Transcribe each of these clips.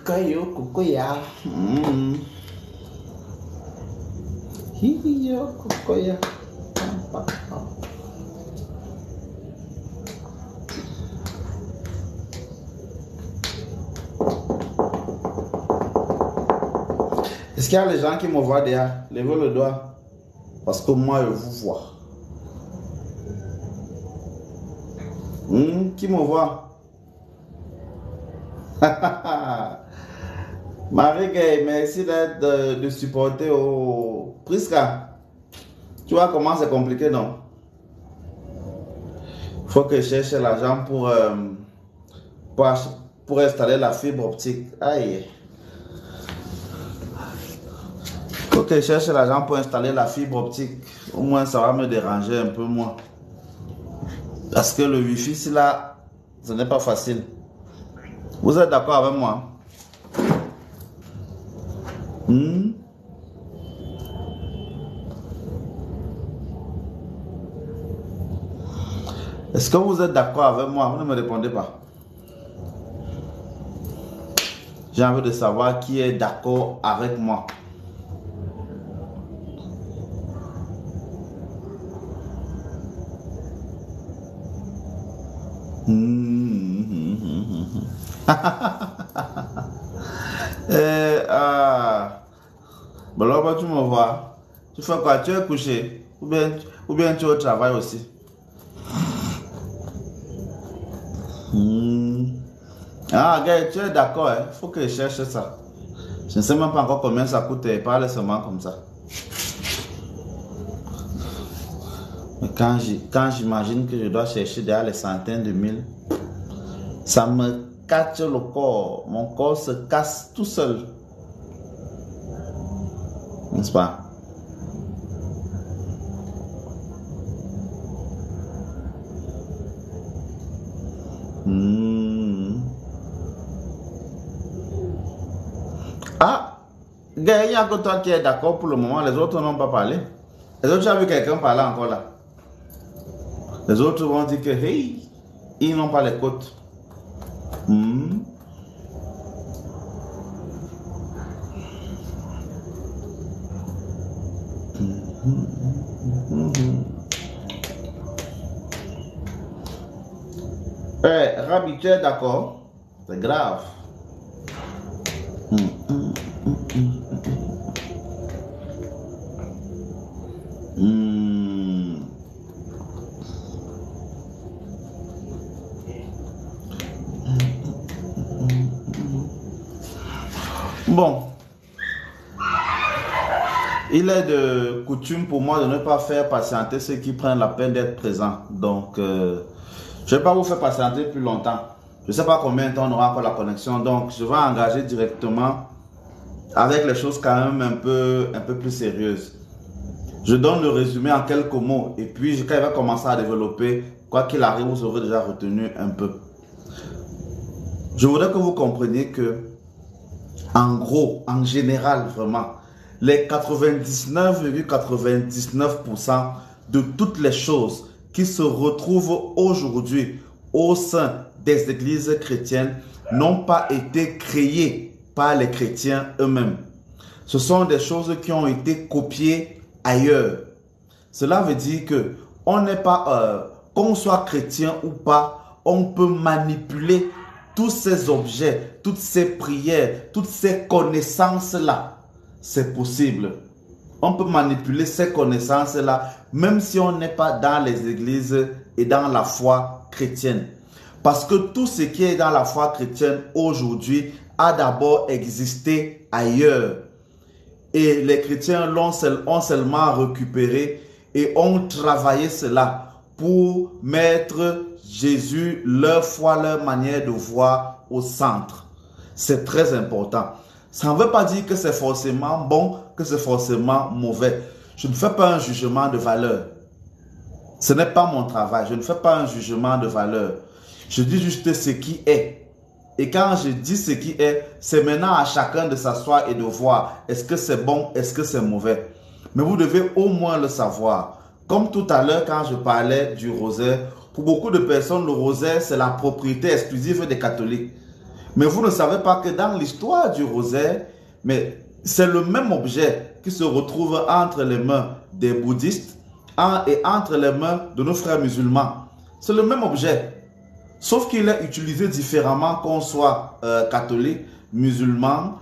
Kayo kukuya. Hiyo kukuya. Est-ce qu'il y a les gens qui me voient derrière? Levez le doigt. Parce que moi, je vous vois. Qui me voit? Marie-Gay, merci d'être de supporter au Prisca. Tu vois comment c'est compliqué, non? Il faut que je cherche l'argent pour installer la fibre optique. Aïe. Il faut que je cherche l'argent pour installer la fibre optique. Au moins, ça va me déranger un peu moins. Parce que le Wi-Fi, c'est là, ce n'est pas facile. Vous êtes d'accord avec moi? Est-ce que vous êtes d'accord avec moi? Vous ne me répondez pas. J'ai envie de savoir qui est d'accord avec moi. Bon, là, tu me vois. Tu fais quoi? Tu es couché? Ou bien tu es au travail aussi? Ah, gars, tu es d'accord, hein? Faut que je cherche ça. Je ne sais même pas encore combien ça coûte. Parle seulement comme ça. Mais quand j'imagine que je dois chercher derrière les centaines de mille, ça me casse le corps. Mon corps se casse tout seul. N'est-ce pas? Ah, il n'y a que toi qui es d'accord pour le moment. Les autres n'ont pas parlé. Les autres, tu as vu quelqu'un parler encore là. Les autres vont dire que, hey, ils n'ont pas les côtes. Rabi, tu es d'accord? C'est grave. Bon, il est de coutume pour moi de ne pas faire patienter ceux qui prennent la peine d'être présents. Donc, je ne vais pas vous faire patienter plus longtemps. Je ne sais pas combien de temps on aura encore la connexion. Donc, je vais engager directement avec les choses quand même un peu plus sérieuses. Je donne le résumé en quelques mots. Et puis, quand il va commencer à développer, quoi qu'il arrive, vous aurez déjà retenu un peu. Je voudrais que vous compreniez que, en gros, en général, vraiment, les 99,99% de toutes les choses qui se retrouvent aujourd'hui au sein des églises chrétiennes n'ont pas été créées par les chrétiens eux-mêmes. Ce sont des choses qui ont été copiées ailleurs. Cela veut dire que on n'est pas, qu'on soit chrétien ou pas, on peut manipuler tous ces objets, toutes ces prières, toutes ces connaissances-là. C'est possible. On peut manipuler ces connaissances-là, même si on n'est pas dans les églises et dans la foi chrétienne. Parce que tout ce qui est dans la foi chrétienne aujourd'hui a d'abord existé ailleurs. Et les chrétiens ont seulement récupéré et ont travaillé cela pour mettre Jésus, leur foi, leur manière de voir au centre. C'est très important. Ça ne veut pas dire que c'est forcément bon, que c'est forcément mauvais. Je ne fais pas un jugement de valeur. Ce n'est pas mon travail. Je ne fais pas un jugement de valeur. Je dis juste ce qui est. Et quand je dis ce qui est, c'est maintenant à chacun de s'asseoir et de voir est-ce que c'est bon, est-ce que c'est mauvais. Mais vous devez au moins le savoir. Comme tout à l'heure quand je parlais du rosaire, pour beaucoup de personnes, le rosaire, c'est la propriété exclusive des catholiques. Mais vous ne savez pas que dans l'histoire du rosaire, mais c'est le même objet qui se retrouve entre les mains des bouddhistes et entre les mains de nos frères musulmans. C'est le même objet. Sauf qu'il est utilisé différemment qu'on soit catholique, musulman,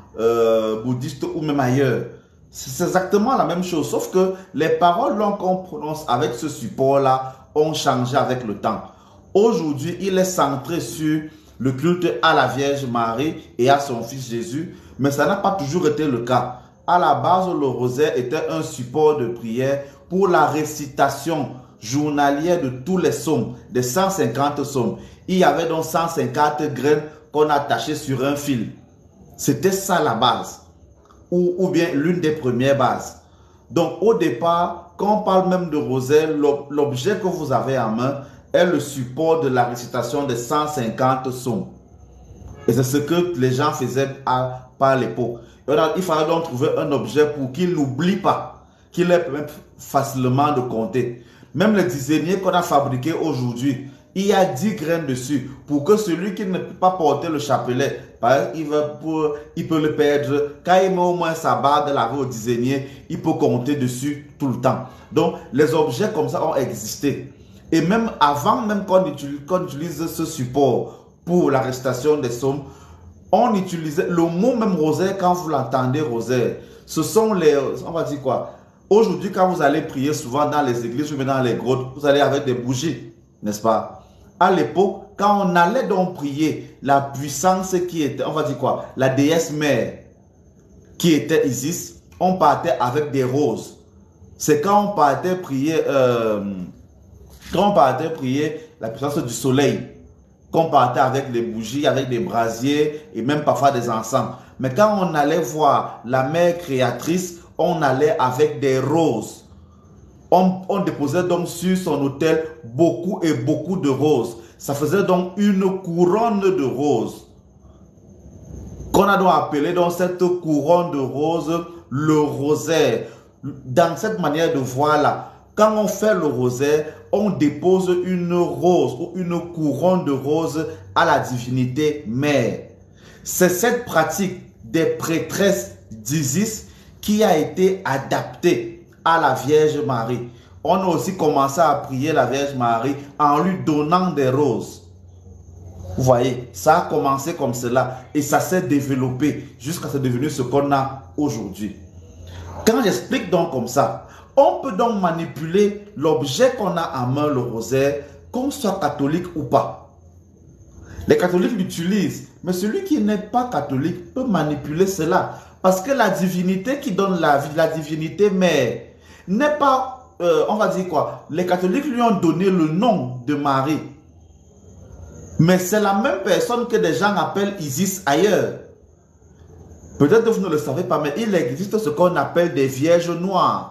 bouddhiste ou même ailleurs. C'est exactement la même chose. Sauf que les paroles qu'on prononce avec ce support-là ont changé avec le temps. Aujourd'hui, il est centré sur le culte à la Vierge Marie et à son fils Jésus. Mais ça n'a pas toujours été le cas. À la base, le rosaire était un support de prière pour la récitation journalière de tous les psaumes, des 150 psaumes. Il y avait donc 150 graines qu'on attachait sur un fil. C'était ça la base, ou bien l'une des premières bases. Donc au départ, quand on parle même de rosaire, l'objet que vous avez en main est le support de la récitation des 150 psaumes. Et c'est ce que les gens faisaient par l'époque. Il fallait donc trouver un objet pour qu'il n'oublie pas, qu'il ait facilement de compter. Même les dizainiers qu'on a fabriqués aujourd'hui, il y a 10 graines dessus pour que celui qui ne peut pas porter le chapelet, il peut le perdre. Quand il met au moins sa barre de la rue au dizainier, il peut compter dessus tout le temps. Donc, les objets comme ça ont existé. Et même avant même qu'on utilise ce support pour la récitation des psaumes, on utilisait le mot même rosaire. Quand vous l'entendez rosaire, ce sont les, on va dire quoi, aujourd'hui quand vous allez prier souvent dans les églises ou dans les grottes, vous allez avec des bougies, n'est-ce pas? À l'époque, quand on allait donc prier, la puissance qui était, on va dire quoi, la déesse mère qui était Isis, on partait avec des roses. C'est quand on partait prier la puissance du soleil, qu'on partait avec des bougies, avec des brasiers et même parfois des encens. Mais quand on allait voir la mère créatrice, on allait avec des roses. On déposait donc sur son autel beaucoup et beaucoup de roses. Ça faisait donc une couronne de roses. Qu'on a donc appelé donc cette couronne de roses le rosaire. Dans cette manière de voir là, quand on fait le rosaire, on dépose une rose ou une couronne de roses à la divinité mère. C'est cette pratique des prêtresses d'Isis qui a été adaptée à la Vierge Marie. On a aussi commencé à prier la Vierge Marie en lui donnant des roses. Vous voyez, ça a commencé comme cela et ça s'est développé jusqu'à ce devenu ce qu'on a aujourd'hui. Quand j'explique donc comme ça, on peut donc manipuler l'objet qu'on a en main, le rosaire, qu'on soit catholique ou pas. Les catholiques l'utilisent, mais celui qui n'est pas catholique peut manipuler cela. Parce que la divinité qui donne la vie, la divinité mère, n'est pas, on va dire quoi, les catholiques lui ont donné le nom de Marie. Mais c'est la même personne que des gens appellent Isis ailleurs. Peut-être que vous ne le savez pas, mais il existe ce qu'on appelle des vierges noires.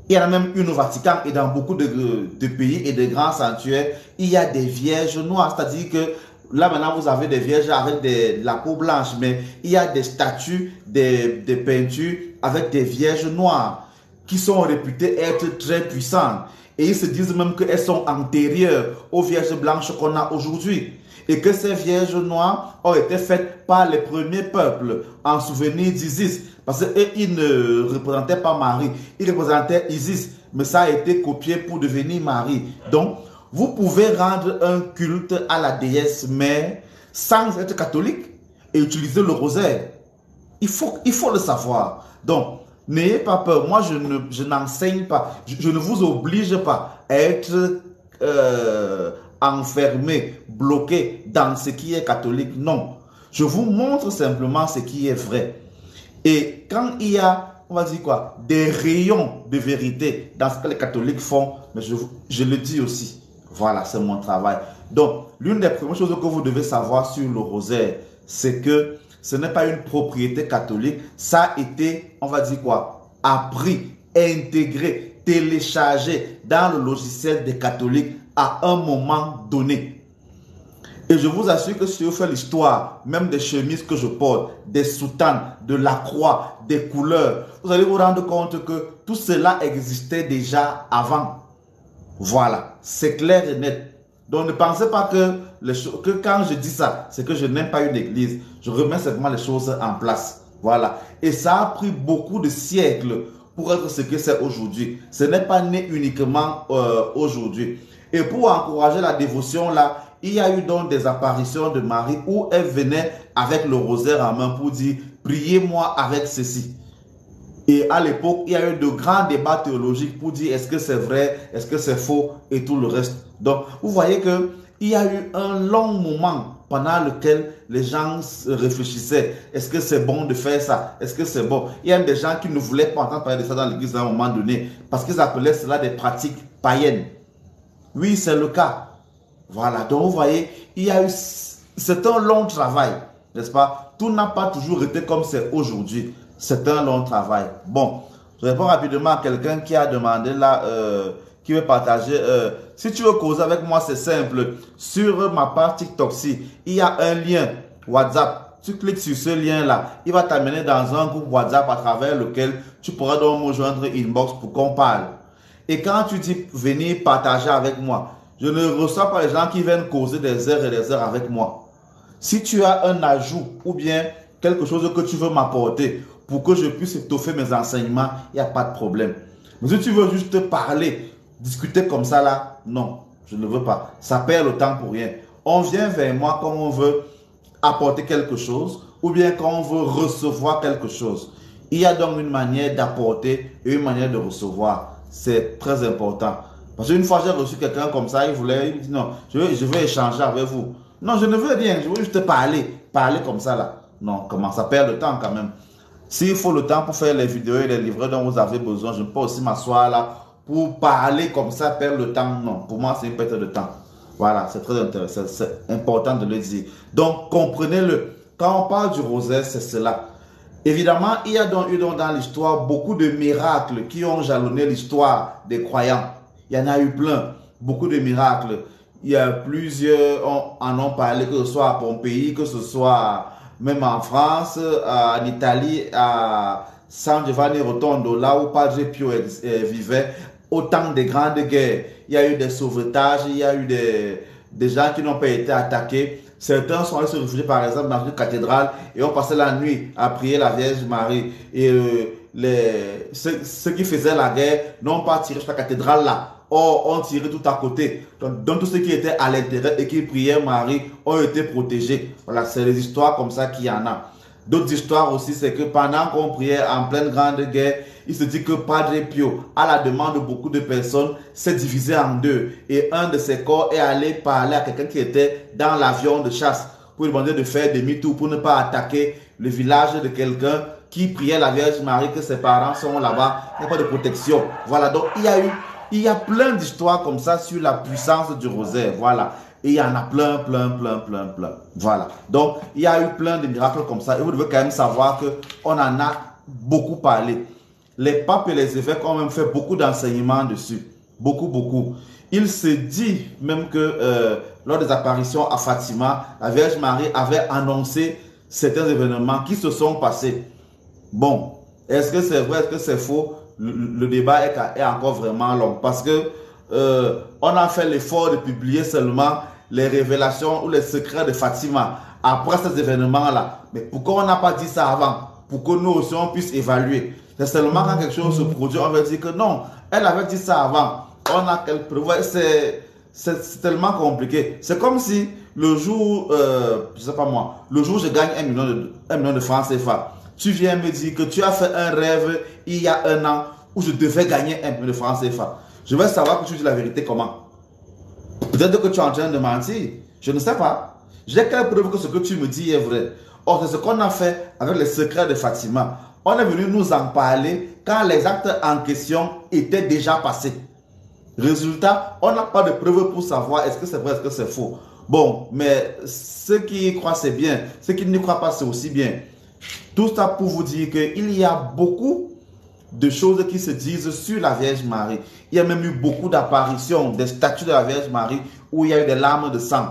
Il y en a même une au Vatican et dans beaucoup de pays et de grands sanctuaires, il y a des vierges noires. C'est-à-dire que là maintenant vous avez des vierges avec de la peau blanche, mais il y a des statues, des peintures avec des vierges noires qui sont réputées être très puissantes. Et ils se disent même qu'elles sont antérieures aux vierges blanches qu'on a aujourd'hui. Et que ces vierges noires ont été faites par les premiers peuples en souvenir d'Isis. Parce qu'ils ne représentaient pas Marie, ils représentaient Isis. Mais ça a été copié pour devenir Marie. Donc, vous pouvez rendre un culte à la déesse mère sans être catholique et utiliser le rosaire. Il faut le savoir. Donc, n'ayez pas peur. Moi, je n'enseigne pas. Je ne vous oblige pas à être enfermé, bloqué dans ce qui est catholique. Non. Je vous montre simplement ce qui est vrai. Et quand il y a, on va dire quoi, des rayons de vérité dans ce que les catholiques font, mais je le dis aussi. Voilà, c'est mon travail. Donc, l'une des premières choses que vous devez savoir sur le rosaire, c'est que ce n'est pas une propriété catholique. Ça a été, on va dire quoi, appris, intégré, téléchargé dans le logiciel des catholiques à un moment donné. Et je vous assure que si vous faites l'histoire, même des chemises que je porte, des soutanes, de la croix, des couleurs, vous allez vous rendre compte que tout cela existait déjà avant. Voilà, c'est clair et net. Donc ne pensez pas que quand je dis ça, c'est que je n'aime pas une église. Je remets simplement les choses en place. Voilà. Et ça a pris beaucoup de siècles pour être ce que c'est aujourd'hui. Ce n'est pas né uniquement aujourd'hui. Et pour encourager la dévotion là, il y a eu donc des apparitions de Marie où elle venait avec le rosaire en main pour dire « Priez-moi avec ceci ». Et à l'époque, il y a eu de grands débats théologiques pour dire est-ce que c'est vrai, est-ce que c'est faux et tout le reste. Donc, vous voyez qu'il y a eu un long moment pendant lequel les gens réfléchissaient. Est-ce que c'est bon de faire ça? Est-ce que c'est bon? Il y a des gens qui ne voulaient pas entendre parler de ça dans l'église à un moment donné parce qu'ils appelaient cela des pratiques païennes. Oui, c'est le cas. Voilà, donc vous voyez, c'est un long travail, n'est-ce pas? Tout n'a pas toujours été comme c'est aujourd'hui. C'est un long travail. Bon, je réponds rapidement à quelqu'un qui a demandé là, qui veut partager. Si tu veux causer avec moi, c'est simple. Sur ma page TikTok, il y a un lien WhatsApp. Tu cliques sur ce lien-là, il va t'amener dans un groupe WhatsApp à travers lequel tu pourras donc me joindre inbox pour qu'on parle. Et quand tu dis venir partager avec moi, je ne reçois pas les gens qui viennent causer des heures et des heures avec moi. Si tu as un ajout ou bien quelque chose que tu veux m'apporter pour que je puisse étoffer mes enseignements, il n'y a pas de problème. Mais si tu veux juste parler, discuter comme ça là, non, je ne veux pas. Ça perd le temps pour rien. On vient vers moi quand on veut apporter quelque chose ou bien quand on veut recevoir quelque chose. Il y a donc une manière d'apporter et une manière de recevoir. C'est très important. Parce qu'une fois j'ai reçu quelqu'un comme ça, il me dit non, je veux échanger avec vous. Non, je ne veux rien, je veux juste parler comme ça là. Non, comment ça perd le temps quand même. S'il faut le temps pour faire les vidéos et les livrets dont vous avez besoin, je ne peux pas aussi m'asseoir là pour parler comme ça, perdre le temps. Non, pour moi c'est une perte de temps. Voilà, c'est très intéressant, c'est important de le dire. Donc comprenez-le, quand on parle du rosaire, c'est cela. Évidemment, il y a donc eu dans l'histoire beaucoup de miracles qui ont jalonné l'histoire des croyants. Il y en a eu plein, beaucoup de miracles. Il y a plusieurs, en ont parlé, que ce soit à Pompéi, que ce soit même en France, en Italie, à San Giovanni Rotondo, là où Padre Pio vivait, au temps des grandes guerres. Il y a eu des sauvetages, il y a eu des gens qui n'ont pas été attaqués. Certains sont allés se réfugier par exemple dans une cathédrale et ont passé la nuit à prier la Vierge Marie. Et ceux qui faisaient la guerre n'ont pas tiré sur la cathédrale là. Or, ont tiré tout à côté. Donc tous ceux qui étaient à l'intérieur et qui priaient Marie ont été protégés. Voilà, c'est des histoires comme ça qu'il y en a. D'autres histoires aussi, c'est que pendant qu'on priait en pleine grande guerre, il se dit que Padre Pio, à la demande de beaucoup de personnes, s'est divisé en deux. Et un de ses corps est allé parler à quelqu'un qui était dans l'avion de chasse pour lui demander de faire demi-tour pour ne pas attaquer le village de quelqu'un qui priait la Vierge Marie, que ses parents sont là-bas, il n'y a pas de protection. Voilà, donc il y a plein d'histoires comme ça sur la puissance du rosaire. Voilà. Et il y en a plein. Voilà. Donc, il y a eu plein de miracles comme ça. Et vous devez quand même savoir qu'on en a beaucoup parlé. Les papes et les évêques ont même fait beaucoup d'enseignements dessus. Beaucoup. Il se dit même que lors des apparitions à Fatima, la Vierge Marie avait annoncé certains événements qui se sont passés. Bon, est-ce que c'est vrai, est-ce que c'est faux? Le débat est encore vraiment long parce que on a fait l'effort de publier seulement les révélations ou les secrets de Fatima après ces événements-là. Mais pourquoi on n'a pas dit ça avant? Pour que nous aussi on puisse évaluer. C'est seulement quand quelque chose se produit, on va dire que non, elle avait dit ça avant. On a quelques preuves. C'est tellement compliqué. C'est comme si le jour, je sais pas moi, le jour où je gagne 1 million de francs CFA, tu viens me dire que tu as fait un rêve il y a un an où je devais gagner 1 million de francs CFA. Je veux savoir que tu dis la vérité comment. Peut-être que tu es en train de mentir. Je ne sais pas. J'ai quelle preuve que ce que tu me dis est vrai. Or, c'est ce qu'on a fait avec les secrets de Fatima. On est venu nous en parler quand les actes en question étaient déjà passés. Résultat, on n'a pas de preuves pour savoir est-ce que c'est vrai, est-ce que c'est faux. Bon, mais ceux qui y croient, c'est bien. Ceux qui n'y croient pas, c'est aussi bien. Tout ça pour vous dire qu'il y a beaucoup de choses qui se disent sur la Vierge Marie. Il y a même eu beaucoup d'apparitions des statues de la Vierge Marie où il y a eu des larmes de sang.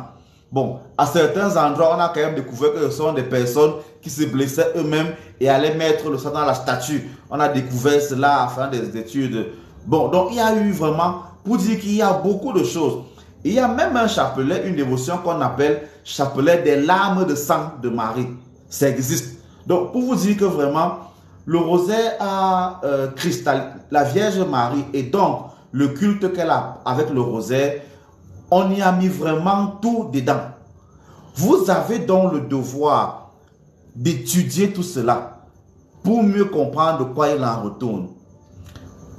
Bon, à certains endroits, on a quand même découvert que ce sont des personnes qui se blessaient eux-mêmes et allaient mettre le sang dans la statue. On a découvert cela en faisant des études. Bon, donc il y a eu vraiment, pour dire qu'il y a beaucoup de choses. Il y a même un chapelet, une dévotion qu'on appelle chapelet des larmes de sang de Marie. Ça existe. Donc, pour vous dire que vraiment, le rosaire a cristal, la Vierge Marie et donc le culte qu'elle a avec le rosaire, on y a mis vraiment tout dedans. Vous avez donc le devoir d'étudier tout cela pour mieux comprendre de quoi il en retourne.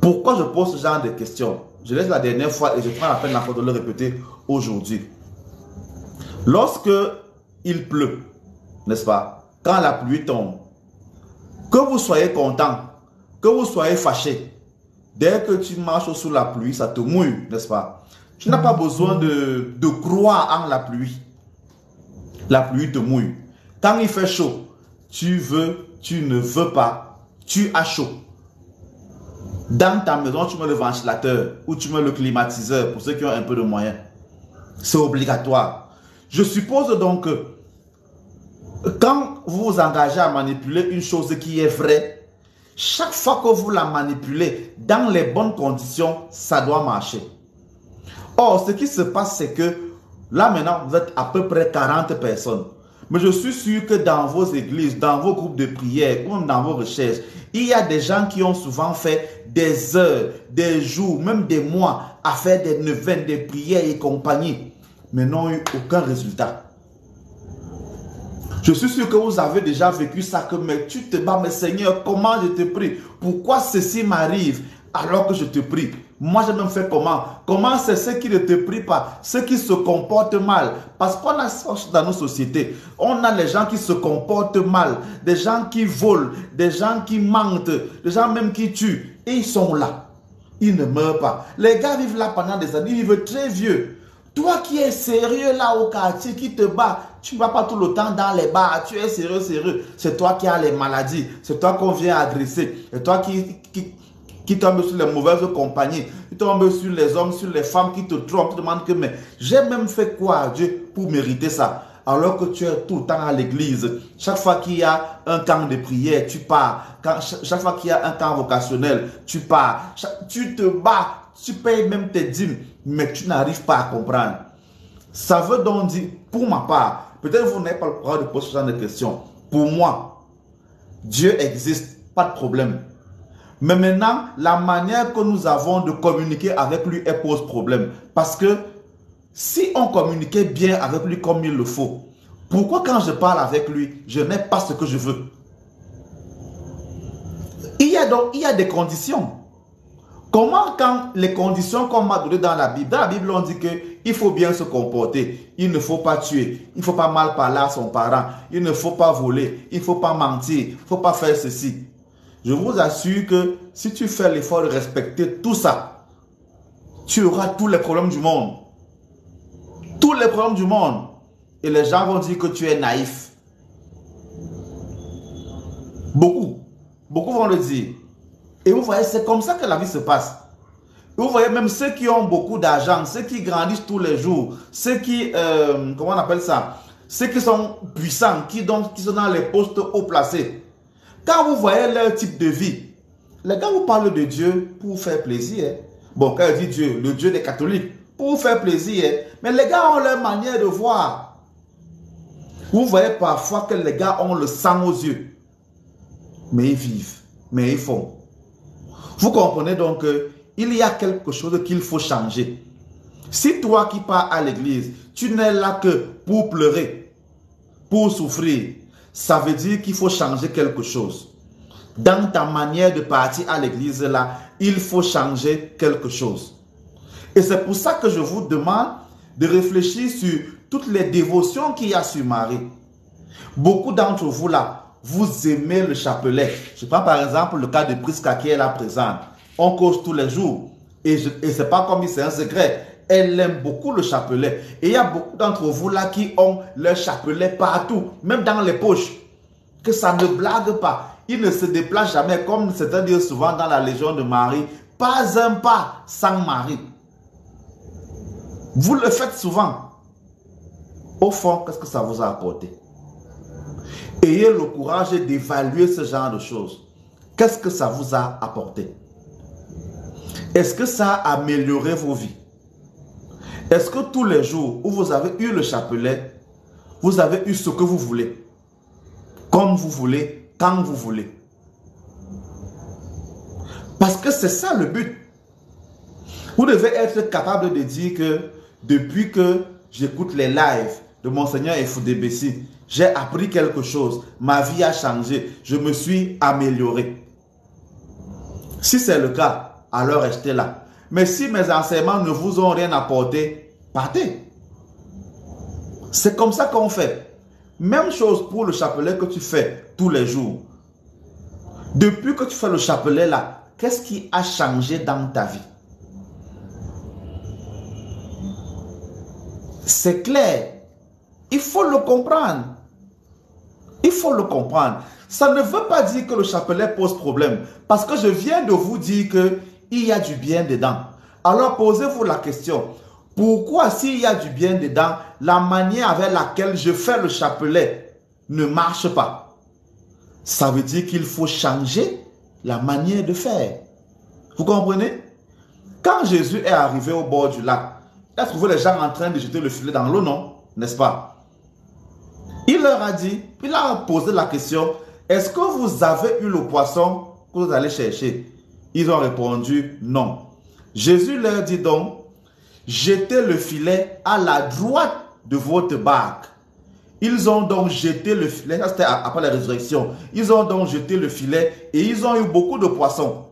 Pourquoi je pose ce genre de questions? Je laisse la dernière fois et je prends la peine encore de le répéter aujourd'hui. Lorsque il pleut, n'est-ce pas? Quand la pluie tombe, que vous soyez content, que vous soyez fâché, dès que tu marches sous la pluie, ça te mouille, n'est-ce pas? Tu n'as pas besoin de croire en la pluie. La pluie te mouille. Quand il fait chaud, tu veux, tu ne veux pas, tu as chaud. Dans ta maison, tu mets le ventilateur ou tu mets le climatiseur pour ceux qui ont un peu de moyens. C'est obligatoire. Je suppose donc que quand vous vous engagez à manipuler une chose qui est vraie, chaque fois que vous la manipulez dans les bonnes conditions, ça doit marcher. Or, ce qui se passe, c'est que là maintenant, vous êtes à peu près 40 personnes. Mais je suis sûr que dans vos églises, dans vos groupes de prière ou dans vos recherches, il y a des gens qui ont souvent fait des heures, des jours, même des mois à faire des neuvaines, des prières et compagnie, mais n'ont eu aucun résultat. Je suis sûr que vous avez déjà vécu ça, que mais tu te bats, mais Seigneur, comment je te prie? Pourquoi ceci m'arrive alors que je te prie? Moi, j'ai même fait comment? Comment c'est ceux qui ne te prient pas, ceux qui se comportent mal? Parce qu'on a ça dans nos sociétés. On a les gens qui se comportent mal, des gens qui volent, des gens qui mentent, des gens même qui tuent. Et ils sont là. Ils ne meurent pas. Les gars vivent là pendant des années, ils vivent très vieux. Toi qui es sérieux là au quartier, qui te bats, tu ne vas pas tout le temps dans les bars, tu es sérieux, sérieux. C'est toi qui as les maladies, c'est toi qu'on vient agresser, c'est toi qui tombe sur les mauvaises compagnies, qui tombe sur les hommes, sur les femmes qui te trompent, qui te demandent que mais j'ai même fait quoi à Dieu pour mériter ça? Alors que tu es tout le temps à l'église, chaque fois qu'il y a un temps de prière, tu pars. Chaque fois qu'il y a un temps vocationnel, tu pars. Tu te bats, tu payes même tes dîmes, mais tu n'arrives pas à comprendre. Ça veut donc dire, pour ma part, peut-être vous n'avez pas le droit de poser ce genre de questions. Pour moi, Dieu existe, pas de problème. Mais maintenant, la manière que nous avons de communiquer avec lui, elle pose problème. Parce que si on communiquait bien avec lui comme il le faut, pourquoi quand je parle avec lui, je n'ai pas ce que je veux? Il y a des conditions. Comment quand les conditions qu'on m'a données dans la Bible on dit qu'il faut bien se comporter, il ne faut pas tuer, il ne faut pas mal parler à son parent, il ne faut pas voler, il ne faut pas mentir, il ne faut pas faire ceci. Je vous assure que si tu fais l'effort de respecter tout ça, tu auras tous les problèmes du monde. Tous les problèmes du monde. Et les gens vont dire que tu es naïf. Beaucoup vont le dire. Et vous voyez, c'est comme ça que la vie se passe. Et vous voyez, même ceux qui ont beaucoup d'argent, ceux qui grandissent tous les jours, ceux qui, comment on appelle ça? Ceux qui sont puissants, qui sont dans les postes haut placés. Quand vous voyez leur type de vie, les gars vous parlent de Dieu pour vous faire plaisir. Bon, quand je dis Dieu, le Dieu des catholiques, pour vous faire plaisir. Mais les gars ont leur manière de voir. Vous voyez parfois que les gars ont le sang aux yeux. Mais ils vivent, mais ils font. Vous comprenez donc qu'il y a quelque chose qu'il faut changer. Si toi qui pars à l'église, tu n'es là que pour pleurer, pour souffrir, ça veut dire qu'il faut changer quelque chose. Dans ta manière de partir à l'église là, il faut changer quelque chose. Et c'est pour ça que je vous demande de réfléchir sur toutes les dévotions qu'il y a sur Marie. Beaucoup d'entre vous là, vous aimez le chapelet. Je prends par exemple le cas de Prisca qui est là présente. On cause tous les jours. Et ce n'est pas comme si c'est un secret. elle aime beaucoup le chapelet. Et il y a beaucoup d'entre vous là qui ont leur chapelet partout, même dans les poches. Que ça ne blague pas. Il ne se déplace jamais, comme certains disent souvent dans la Légion de Marie, pas un pas sans Marie. Vous le faites souvent. Au fond, qu'est-ce que ça vous a apporté? Ayez le courage d'évaluer ce genre de choses. Qu'est-ce que ça vous a apporté? Est-ce que ça a amélioré vos vies? Est-ce que tous les jours où vous avez eu le chapelet, vous avez eu ce que vous voulez? Comme vous voulez, quand vous voulez? Parce que c'est ça le but. Vous devez être capable de dire que depuis que j'écoute les lives de Monseigneur Efudebessi, j'ai appris quelque chose, ma vie a changé, je me suis amélioré. Si c'est le cas, alors restez là. Mais si mes enseignements ne vous ont rien apporté, partez. C'est comme ça qu'on fait. Même chose pour le chapelet que tu fais tous les jours. Depuis que tu fais le chapelet là, qu'est-ce qui a changé dans ta vie? C'est clair. Il faut le comprendre. Il faut le comprendre. Ça ne veut pas dire que le chapelet pose problème. Parce que je viens de vous dire qu'il y a du bien dedans. Alors posez-vous la question. Pourquoi s'il y a du bien dedans, la manière avec laquelle je fais le chapelet ne marche pas? Ça veut dire qu'il faut changer la manière de faire. Vous comprenez? Quand Jésus est arrivé au bord du lac, il a trouvé les gens en train de jeter le filet dans l'eau, non? N'est-ce pas? Il leur a dit, il leur a posé la question, est-ce que vous avez eu le poisson que vous allez chercher? Ils ont répondu non. Jésus leur dit donc, jetez le filet à la droite de votre barque. Ils ont donc jeté le filet, ça c'était après la résurrection. Ils ont donc jeté le filet et ils ont eu beaucoup de poissons.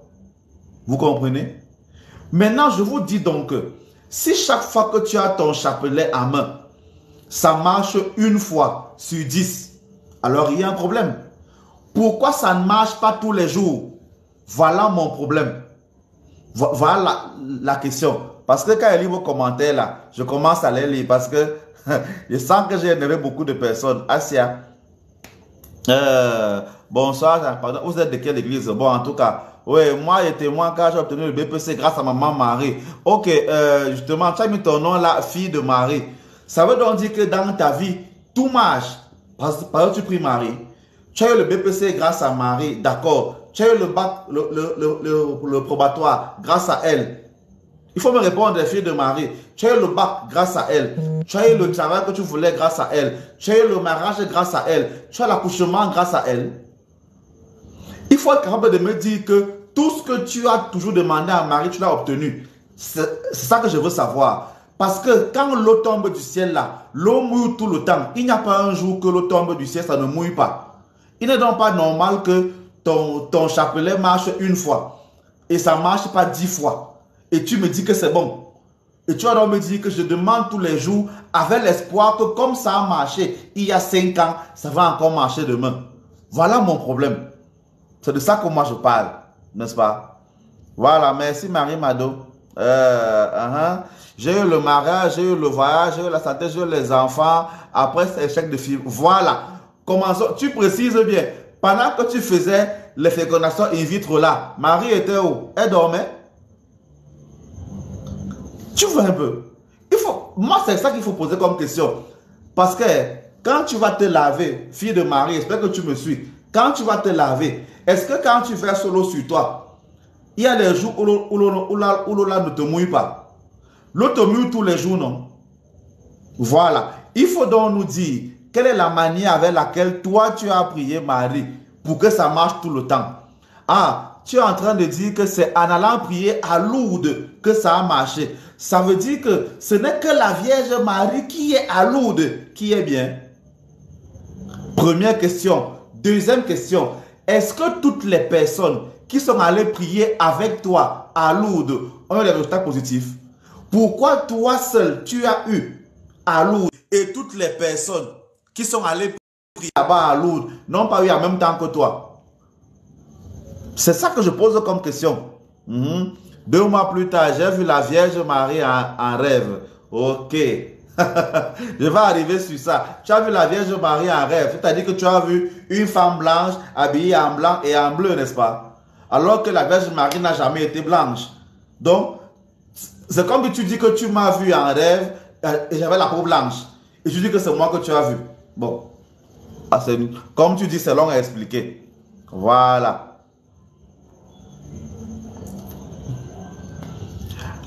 Vous comprenez? Maintenant, je vous dis donc que si chaque fois que tu as ton chapelet à main, ça marche une fois sur 10, alors il y a un problème. Pourquoi ça ne marche pas tous les jours? Voilà mon problème. Voilà la question. Parce que quand je lis vos commentaires là, je commence à les lire parce que je sens que j'ai énervé beaucoup de personnes. Asia, bonsoir, pardon, vous êtes de quelle église? Bon, en tout cas, oui, moi et témoin car j'ai obtenu le BPC grâce à maman Marie. Ok, justement, tu as mis ton nom là, fille de Marie. Ça veut donc dire que dans ta vie, tout marche. Par exemple, tu pries Marie. Tu as eu le BPC grâce à Marie, d'accord. Tu as eu le bac, le probatoire grâce à elle. Il faut me répondre, les filles de Marie. Tu as eu le bac grâce à elle. Tu as eu le travail que tu voulais grâce à elle. Tu as eu le mariage grâce à elle. Tu as l'accouchement grâce à elle. Il faut être capable de me dire que tout ce que tu as toujours demandé à Marie, tu l'as obtenu. C'est ça que je veux savoir. Parce que quand l'eau tombe du ciel là, l'eau mouille tout le temps. Il n'y a pas un jour que l'eau tombe du ciel, ça ne mouille pas. Il n'est donc pas normal que ton chapelet marche une fois et ça ne marche pas 10 fois. Et tu me dis que c'est bon. Et tu vas donc me dire que je demande tous les jours avec l'espoir que comme ça a marché il y a 5 ans, ça va encore marcher demain. Voilà mon problème. C'est de ça que moi je parle, n'est-ce pas? Voilà, merci Marie Mado. J'ai eu le mariage, j'ai eu le voyage, j'ai eu la santé, j'ai eu les enfants. Après, c'est échec de film. Voilà. Commençons. Tu précises bien. Pendant que tu faisais les fécondations in vitro là, Marie était où? Elle dormait? Tu vois un peu. Moi, c'est ça qu'il faut poser comme question. Parce que quand tu vas te laver, fille de Marie, j'espère que tu me suis. Quand tu vas te laver, est-ce que quand tu verses l'eau sur toi, il y a des jours où l'eau ne te mouille pas? L'eau te mouille tous les jours, non? Voilà. Il faut donc nous dire quelle est la manière avec laquelle toi tu as prié Marie pour que ça marche tout le temps. Ah, tu es en train de dire que c'est en allant prier à Lourdes que ça a marché. Ça veut dire que ce n'est que la Vierge Marie qui est à Lourdes qui est bien. Première question. Deuxième question. Est-ce que toutes les personnes qui sont allées prier avec toi à Lourdes ont eu des résultats positifs? Pourquoi toi seul tu as eu à Lourdes et toutes les personnes qui sont allées prier là-bas à Lourdes n'ont pas eu en même temps que toi? C'est ça que je pose comme question. 2 mois plus tard, j'ai vu la Vierge Marie en rêve. Ok. Je vais arriver sur ça. Tu as vu la Vierge Marie en rêve. C'est-à-dire que tu as vu une femme blanche habillée en blanc et en bleu, n'est-ce pas? Alors que la Vierge Marie n'a jamais été blanche. Donc, c'est comme si tu dis que tu m'as vu en rêve et j'avais la peau blanche. Et tu dis que c'est moi que tu as vu. Bon. Comme tu dis, c'est long à expliquer. Voilà.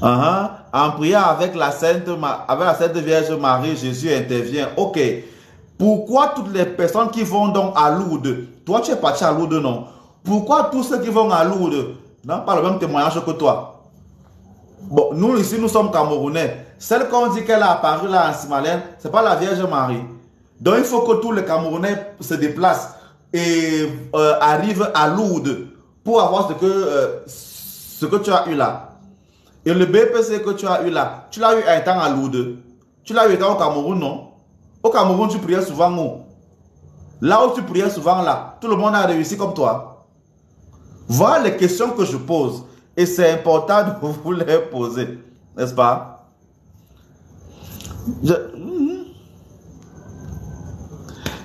En priant avec la Sainte Vierge Marie, Jésus intervient. Ok. Pourquoi toutes les personnes qui vont donc à Lourdes, toi tu es parti à Lourdes, non? Pourquoi tous ceux qui vont à Lourdes n'ont pas le même témoignage que toi? Bon, nous ici, nous sommes Camerounais. Celle qu'on dit qu'elle a apparu là en Simalène, ce n'est pas la Vierge Marie. Donc il faut que tous les Camerounais se déplacent et arrivent à Lourdes pour avoir ce que tu as eu là. Et le BPC que tu as eu là, tu l'as eu un temps à Lourdes. Tu l'as eu un temps au Cameroun, non? Au Cameroun, tu priais souvent où? Là où tu priais souvent là, tout le monde a réussi comme toi. Voilà les questions que je pose. Et c'est important de vous les poser. N'est-ce pas?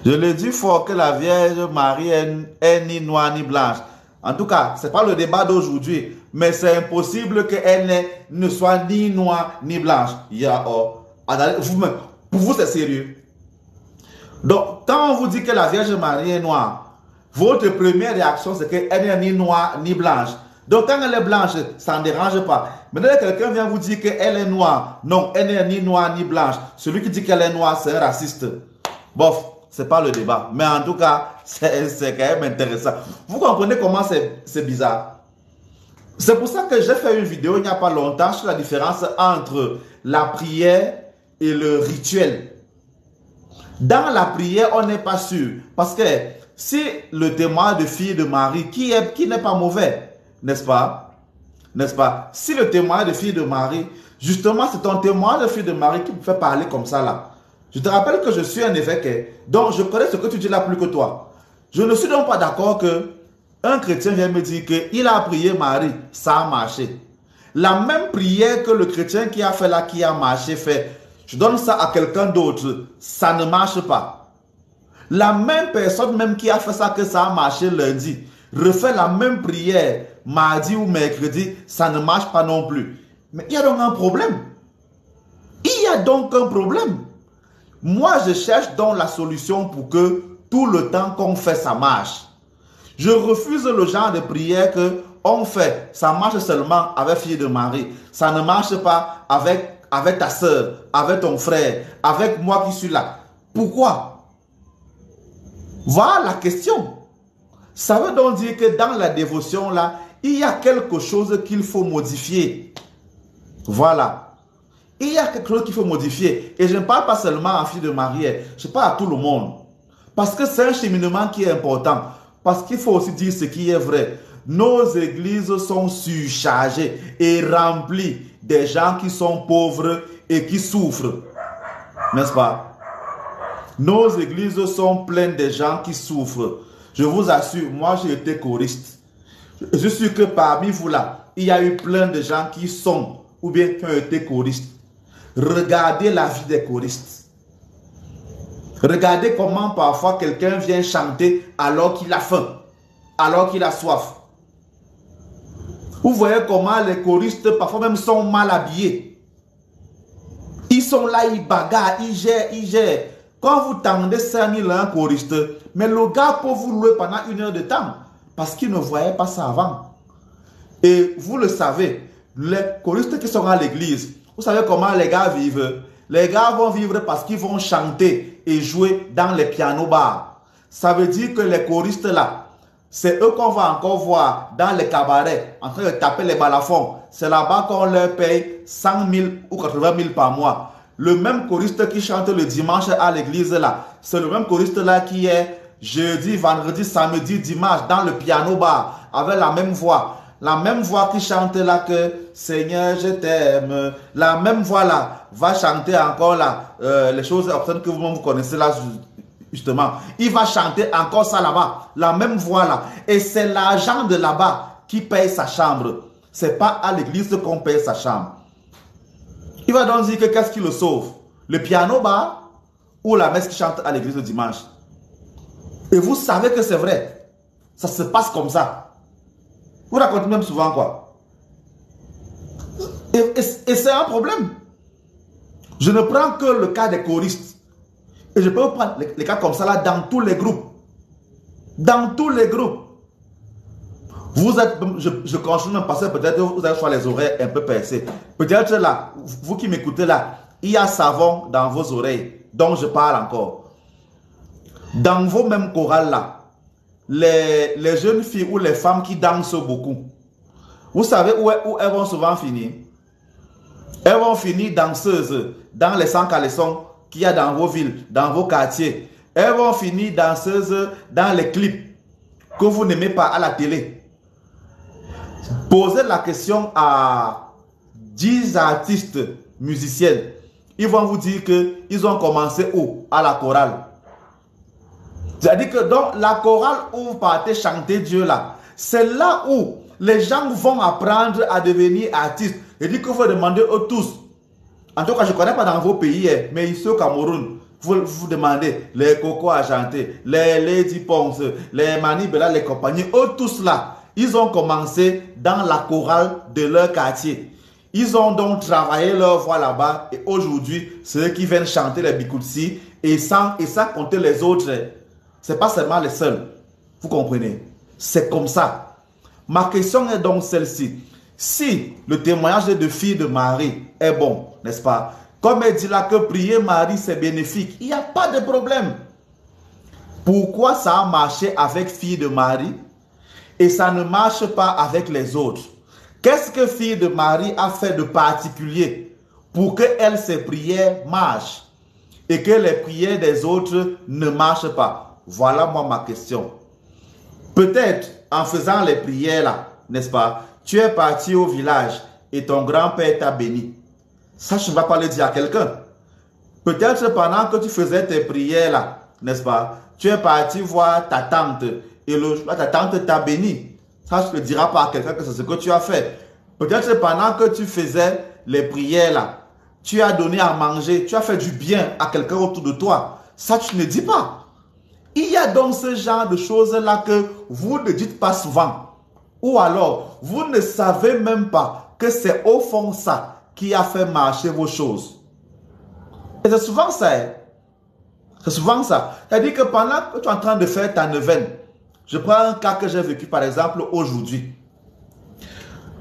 Je le dis fort que la Vierge Marie est ni noire ni blanche. En tout cas, ce n'est pas le débat d'aujourd'hui. Mais c'est impossible qu'elle ne soit ni noire ni blanche. Pour vous, c'est sérieux. Donc, quand on vous dit que la Vierge Marie est noire, votre première réaction, c'est qu'elle n'est ni noire ni blanche. Donc, quand elle est blanche, ça ne dérange pas. Mais dès que quelqu'un vient vous dire qu'elle est noire, non, elle n'est ni noire ni blanche. Celui qui dit qu'elle est noire, c'est un raciste. Bof, ce n'est pas le débat. Mais en tout cas, c'est quand même intéressant. Vous comprenez comment c'est bizarre? C'est pour ça que j'ai fait une vidéo il n'y a pas longtemps sur la différence entre la prière et le rituel. Dans la prière, on n'est pas sûr. Parce que si le témoin de fille de Marie, qui n'est pas mauvais, n'est-ce pas? N'est-ce pas? Si le témoin de fille de Marie, justement, c'est ton témoin de fille de Marie qui me fait parler comme ça là. Je te rappelle que je suis un évêque, donc je connais ce que tu dis là plus que toi. Je ne suis donc pas d'accord que un chrétien vient me dire qu'il a prié Marie, ça a marché. La même prière que le chrétien qui a fait là, qui a marché, fait. Je donne ça à quelqu'un d'autre, ça ne marche pas. La même personne même qui a fait ça, que ça a marché lundi, refait la même prière mardi ou mercredi, ça ne marche pas non plus. Mais il y a donc un problème. Il y a donc un problème. Moi, je cherche donc la solution pour que tout le temps qu'on fait, ça marche. Je refuse le genre de prière qu'on fait. Ça marche seulement avec fille de Marie. Ça ne marche pas avec ta soeur, avec ton frère, avec moi qui suis là. Pourquoi? Voilà la question. Ça veut donc dire que dans la dévotion là, il y a quelque chose qu'il faut modifier. Voilà. Il y a quelque chose qu'il faut modifier. Et je ne parle pas seulement en fille de Marie, je parle à tout le monde. Parce que c'est un cheminement qui est important. Parce qu'il faut aussi dire ce qui est vrai. Nos églises sont surchargées et remplies des gens qui sont pauvres et qui souffrent. N'est-ce pas? Nos églises sont pleines de gens qui souffrent. Je vous assure, moi j'ai été choriste. Je suis sûr que parmi vous là, il y a eu plein de gens qui sont ou bien qui ont été choristes. Regardez la vie des choristes. Regardez comment parfois quelqu'un vient chanter alors qu'il a faim, alors qu'il a soif. Vous voyez comment les choristes parfois même sont mal habillés. Ils sont là, ils bagarrent, ils gèrent. Quand vous tendez 5 000 à un choriste, mais le gars peut vous louer pendant 1 heure de temps parce qu'il ne voyait pas ça avant. Et vous le savez, les choristes qui sont à l'église, vous savez comment les gars vivent? Les gars vont vivre parce qu'ils vont chanter et jouer dans les pianos bars. Ça veut dire que les choristes là, c'est eux qu'on va encore voir dans les cabarets en train de taper les balafons. C'est là-bas qu'on leur paye 100 000 ou 80 000 par mois. Le même choriste qui chante le dimanche à l'église là, c'est le même choriste là qui est jeudi, vendredi, samedi, dimanche dans le piano bar avec la même voix. La même voix qui chante là que Seigneur je t'aime. La même voix là va chanter encore là les choses obscènes que vous connaissez là justement. Il va chanter encore ça là-bas. La même voix là. Et c'est l'agent de là-bas qui paye sa chambre. C'est pas à l'église qu'on paye sa chambre. Il va donc dire que qu'est-ce qui le sauve? Le piano bas ou la messe qui chante à l'église le dimanche? Et vous savez que c'est vrai. Ça se passe comme ça. Vous racontez même souvent quoi. Et c'est un problème. Je ne prends que le cas des choristes. Et je peux prendre les cas comme ça là dans tous les groupes. Dans tous les groupes. Vous êtes, je continue même parce que peut-être vous avez soit les oreilles un peu percées. Peut-être là, vous qui m'écoutez là, il y a savon dans vos oreilles, dont je parle encore. Dans vos mêmes chorales là, les jeunes filles ou les femmes qui dansent beaucoup, vous savez où elles vont souvent finir? Elles vont finir danseuses dans les sans caleçons qu'il y a dans vos villes, dans vos quartiers. Elles vont finir danseuses dans les clips que vous n'aimez pas à la télé. Posez la question à 10 artistes musiciennes. Ils vont vous dire qu'ils ont commencé où? À la chorale. C'est-à-dire que dans la chorale où vous partez chanter Dieu là, c'est là où les gens vont apprendre à devenir artistes. Et dit que vous demandez eux tous. En tout cas, je ne connais pas dans vos pays, mais ici au Cameroun, vous demandez les Coco à chanter, les Lady Ponce, les Mani Bella, les compagnies, eux tous là. Ils ont commencé dans la chorale de leur quartier. Ils ont donc travaillé leur voix là-bas. Et aujourd'hui, c'est eux qui viennent chanter les Bikoutsi. Et ça compter les autres. Ce n'est pas seulement les seuls. Vous comprenez? C'est comme ça. Ma question est donc celle-ci. Si le témoignage de filles de Marie est bon, n'est-ce pas? Comme elle dit là que prier Marie, c'est bénéfique. Il n'y a pas de problème. Pourquoi ça a marché avec filles de Marie? Et ça ne marche pas avec les autres. Qu'est-ce que fille de Marie a fait de particulier pour que elle, ses prières marchent et que les prières des autres ne marchent pas? Voilà moi ma question. Peut-être en faisant les prières là, n'est-ce pas? Tu es parti au village et ton grand-père t'a béni. Ça, je ne vais pas le dire à quelqu'un. Peut-être pendant que tu faisais tes prières là, n'est-ce pas? Tu es parti voir ta tante. Et ta tante t'a béni. Ça, je ne dirai pas à quelqu'un que c'est ce que tu as fait. Peut-être pendant que tu faisais les prières là, tu as donné à manger, tu as fait du bien à quelqu'un autour de toi. Ça, tu ne dis pas. Il y a donc ce genre de choses-là que vous ne dites pas souvent. Ou alors, vous ne savez même pas que c'est au fond ça qui a fait marcher vos choses. Et c'est souvent ça. C'est souvent ça. C'est-à-dire que pendant que tu es en train de faire ta neuvaine, je prends un cas que j'ai vécu par exemple aujourd'hui.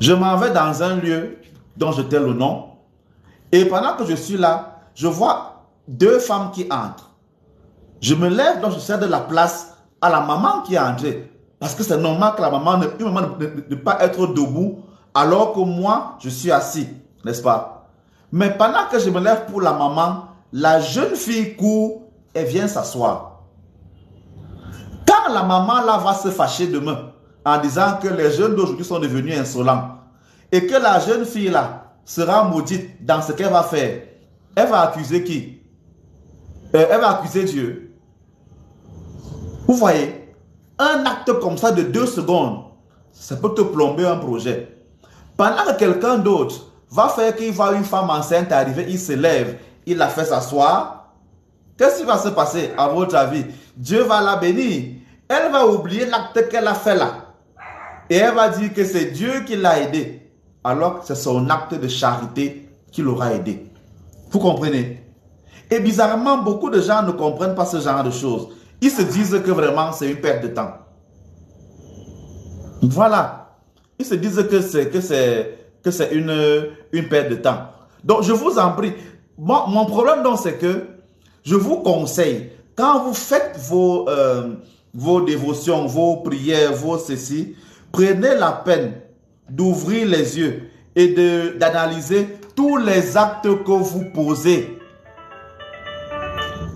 Je m'en vais dans un lieu dont je tais le nom. Et pendant que je suis là, je vois deux femmes qui entrent. Je me lève, donc je cède la place à la maman qui est entrée. Parce que c'est normal que la maman ne pas être debout alors que moi, je suis assis. N'est-ce pas? Mais pendant que je me lève pour la maman, la jeune fille court et vient s'asseoir. Quand la maman là va se fâcher demain en disant que les jeunes d'aujourd'hui sont devenus insolents et que la jeune fille là sera maudite dans ce qu'elle va faire, elle va accuser qui? Elle va accuser Dieu. Vous voyez, un acte comme ça de 2 secondes, ça peut te plomber un projet. Pendant que quelqu'un d'autre va faire qu'il voit une femme enceinte arriver, il se lève, il la fait s'asseoir, qu'est-ce qui va se passer à votre avis? Dieu va la bénir. Elle va oublier l'acte qu'elle a fait là. Et elle va dire que c'est Dieu qui l'a aidé. Alors que c'est son acte de charité qui l'aura aidé. Vous comprenez? Et bizarrement, beaucoup de gens ne comprennent pas ce genre de choses. Ils se disent que vraiment c'est une perte de temps. Voilà. Ils se disent que c'est une perte de temps. Donc je vous en prie. Mon problème donc c'est que je vous conseille, quand vous faites vos dévotions, vos prières, vos ceci, prenez la peine d'ouvrir les yeux et d'analyser tous les actes que vous posez.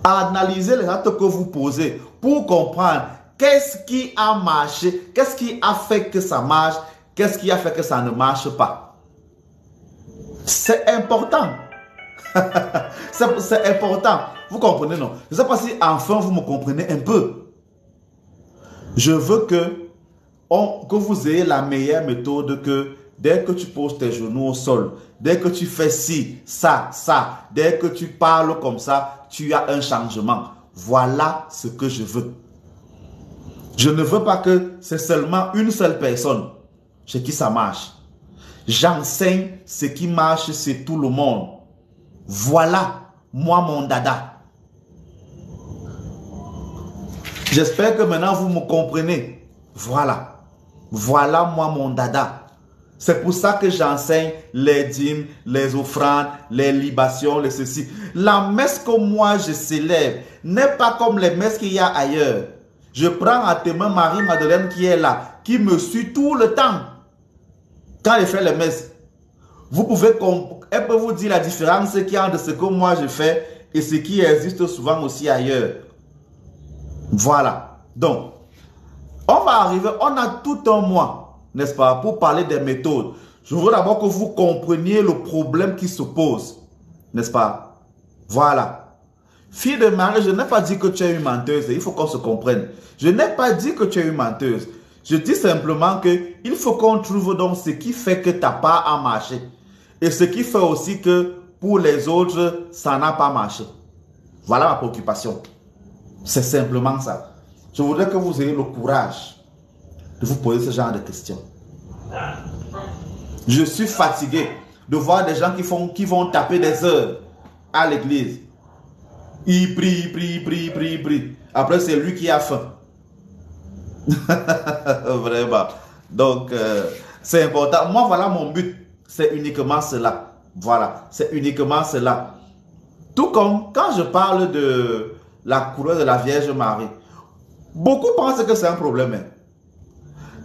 Analysez les actes que vous posez pour comprendre qu'est-ce qui a marché, qu'est-ce qui a fait que ça marche, qu'est-ce qui a fait que ça ne marche pas. C'est important. C'est important. Vous comprenez, non? Je ne sais pas si enfin vous me comprenez un peu. Je veux que vous ayez la meilleure méthode que dès que tu poses tes genoux au sol, dès que tu fais ci, ça, dès que tu parles comme ça, tu as un changement. Voilà ce que je veux. Je ne veux pas que c'est seulement une seule personne chez qui ça marche. J'enseigne ce qui marche chez tout le monde. Voilà, moi, mon dada. J'espère que maintenant vous me comprenez. Voilà. Voilà, moi, mon dada. C'est pour ça que j'enseigne les dîmes, les offrandes, les libations, les ceci. La messe que moi je célèbre n'est pas comme les messes qu'il y a ailleurs. Je prends à témoin Marie-Madeleine qui est là, qui me suit tout le temps. Quand elle fait les messes, elle peut vous dire la différence qu'il y a entre ce que moi je fais et ce qui existe souvent aussi ailleurs. Voilà. Donc, on va arriver, on a tout un mois, n'est-ce pas, pour parler des méthodes. Je veux d'abord que vous compreniez le problème qui se pose, n'est-ce pas? Voilà. Fille de Marie, je n'ai pas dit que tu es une menteuse, il faut qu'on se comprenne. Je n'ai pas dit que tu es une menteuse. Je dis simplement qu'il faut qu'on trouve donc ce qui fait que tu n'as pas à marcher. Et ce qui fait aussi que pour les autres, ça n'a pas marché. Voilà ma préoccupation. C'est simplement ça. Je voudrais que vous ayez le courage de vous poser ce genre de questions. Je suis fatigué de voir des gens qui vont taper des heures à l'église. Il prie. Après, c'est lui qui a faim. Vraiment. Donc, c'est important. Moi, voilà mon but. C'est uniquement cela. Voilà. C'est uniquement cela. Tout comme quand je parle de la couleur de la Vierge Marie. Beaucoup pensent que c'est un problème.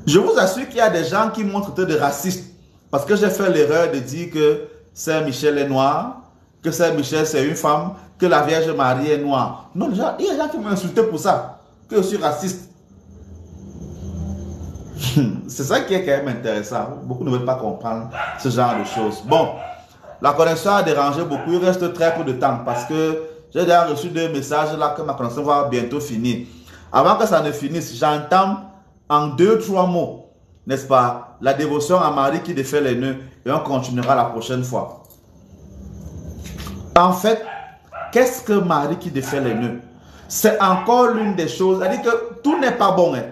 Je vous assure qu'il y a des gens qui m'ont traité de raciste. Parce que j'ai fait l'erreur de dire que Saint-Michel est noir, que Saint-Michel c'est une femme, que la Vierge Marie est noire. Non, il y a des gens qui m'ont insulté pour ça, que je suis raciste. C'est ça qui est quand même intéressant. Beaucoup ne veulent pas comprendre ce genre de choses. Bon, la connexion a dérangé beaucoup. Il reste très peu de temps parce que j'ai déjà reçu des messages là que ma connexion va bientôt finir. Avant que ça ne finisse, j'entends en 2-3 mots, n'est-ce pas, la dévotion à Marie qui défait les nœuds et on continuera la prochaine fois. En fait, qu'est-ce que Marie qui défait les nœuds? C'est encore l'une des choses, c'est-à-dire que tout n'est pas bon, hein,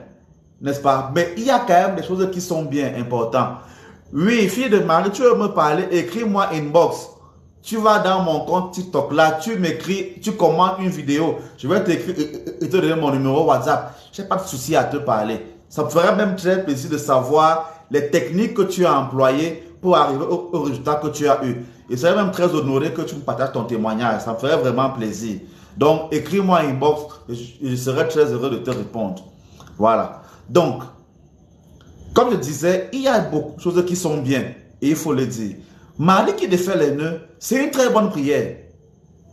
n'est-ce pas? Mais il y a quand même des choses qui sont bien importantes. Oui, fille de Marie, tu veux me parler, écris-moi inbox. Tu vas dans mon compte TikTok là, tu m'écris, tu commandes une vidéo. Je vais t'écrire et te donner mon numéro WhatsApp. Je n'ai pas de souci à te parler. Ça me ferait même très plaisir de savoir les techniques que tu as employées pour arriver au résultat que tu as eu. Et ça serait même très honoré que tu me partages ton témoignage. Ça me ferait vraiment plaisir. Donc, écris-moi inbox et je serai très heureux de te répondre. Voilà. Donc, comme je disais, il y a beaucoup de choses qui sont bien. Et il faut le dire. Marie qui défait les nœuds, c'est une très bonne prière.